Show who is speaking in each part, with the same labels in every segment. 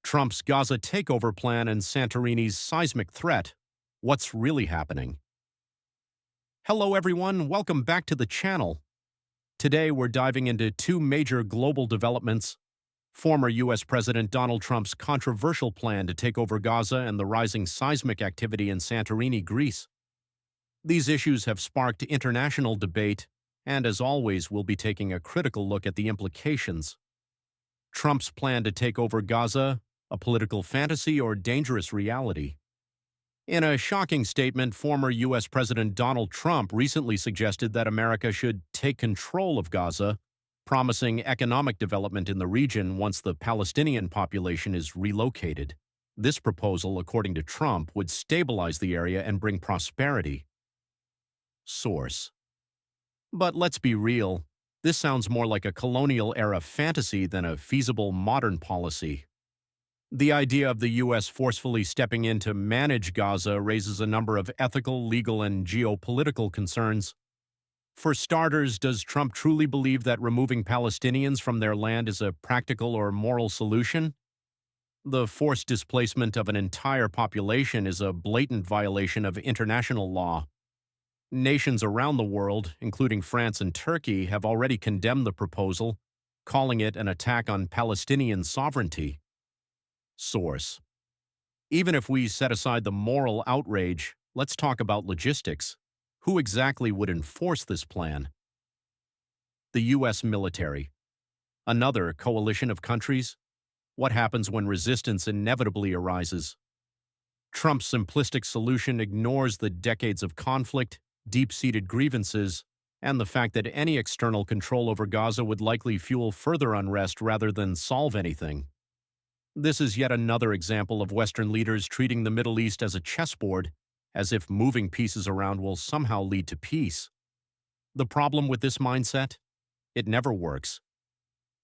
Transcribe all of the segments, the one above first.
Speaker 1: Trump's Gaza takeover plan and Santorini's seismic threat. What's really happening? Hello everyone, welcome back to the channel. Today we're diving into two major global developments: former U.S. President Donald Trump's controversial plan to take over Gaza and the rising seismic activity in Santorini, Greece. These issues have sparked international debate, and as always, we'll be taking a critical look at the implications. Trump's plan to take over Gaza, a political fantasy or dangerous reality? In a shocking statement, former U.S. President Donald Trump recently suggested that America should take control of Gaza, promising economic development in the region once the Palestinian population is relocated. This proposal, according to Trump, would stabilize the area and bring prosperity. Source: But let's be real, this sounds more like a colonial-era fantasy than a feasible modern policy. The idea of the U.S. forcefully stepping in to manage Gaza raises a number of ethical, legal, and geopolitical concerns. For starters, does Trump truly believe that removing Palestinians from their land is a practical or moral solution? The forced displacement of an entire population is a blatant violation of international law. Nations around the world, including France and Turkey, have already condemned the proposal, calling it an attack on Palestinian sovereignty. Source: Even if we set aside the moral outrage, let's talk about logistics. Who exactly would enforce this plan? The U.S. military. Another coalition of countries? What happens when resistance inevitably arises? Trump's simplistic solution ignores the decades of conflict, deep-seated grievances, and the fact that any external control over Gaza would likely fuel further unrest rather than solve anything. This is yet another example of Western leaders treating the Middle East as a chessboard, as if moving pieces around will somehow lead to peace. The problem with this mindset? It never works.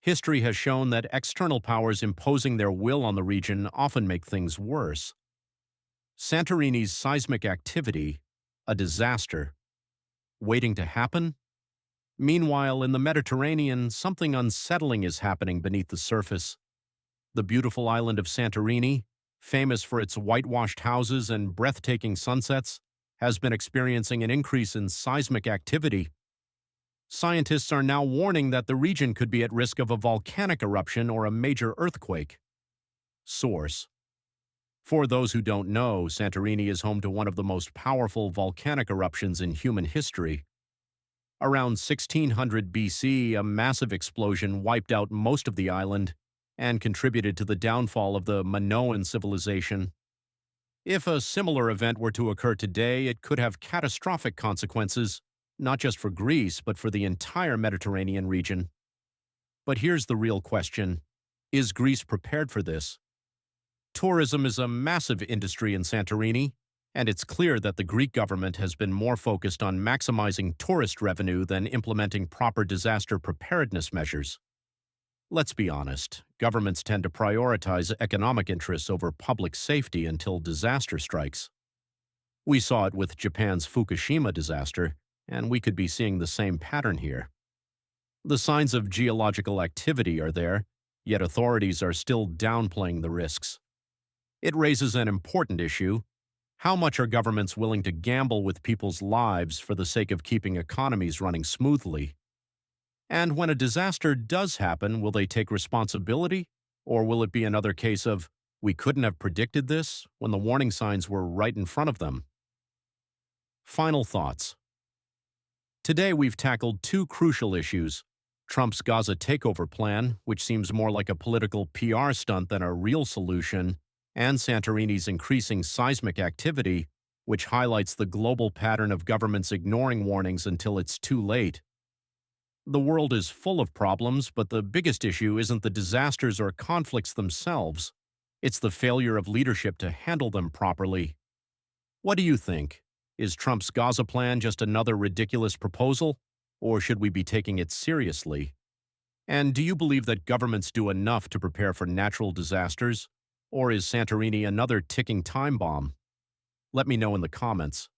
Speaker 1: History has shown that external powers imposing their will on the region often make things worse. Santorini's seismic activity, a disaster, waiting to happen? Meanwhile, in the Mediterranean, something unsettling is happening beneath the surface. The beautiful island of Santorini, famous for its whitewashed houses and breathtaking sunsets, has been experiencing an increase in seismic activity. Scientists are now warning that the region could be at risk of a volcanic eruption or a major earthquake. Source: For those who don't know, Santorini is home to one of the most powerful volcanic eruptions in human history. Around 1600 BC, a massive explosion wiped out most of the island and contributed to the downfall of the Minoan civilization. If a similar event were to occur today, it could have catastrophic consequences, not just for Greece, but for the entire Mediterranean region. But here's the real question: is Greece prepared for this? Tourism is a massive industry in Santorini, and it's clear that the Greek government has been more focused on maximizing tourist revenue than implementing proper disaster preparedness measures. Let's be honest, governments tend to prioritize economic interests over public safety until disaster strikes. We saw it with Japan's Fukushima disaster, and we could be seeing the same pattern here. The signs of geological activity are there, yet authorities are still downplaying the risks. It raises an important issue: how much are governments willing to gamble with people's lives for the sake of keeping economies running smoothly? And when a disaster does happen, will they take responsibility? Or will it be another case of, we couldn't have predicted this, when the warning signs were right in front of them? Final thoughts. Today we've tackled two crucial issues: Trump's Gaza takeover plan, which seems more like a political PR stunt than a real solution, and Santorini's increasing seismic activity, which highlights the global pattern of governments ignoring warnings until it's too late. The world is full of problems, but the biggest issue isn't the disasters or conflicts themselves. It's the failure of leadership to handle them properly. What do you think? Is Trump's Gaza plan just another ridiculous proposal, or should we be taking it seriously? And do you believe that governments do enough to prepare for natural disasters, or is Santorini another ticking time bomb? Let me know in the comments.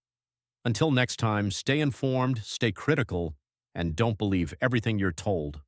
Speaker 1: Until next time, stay informed, stay critical, and don't believe everything you're told.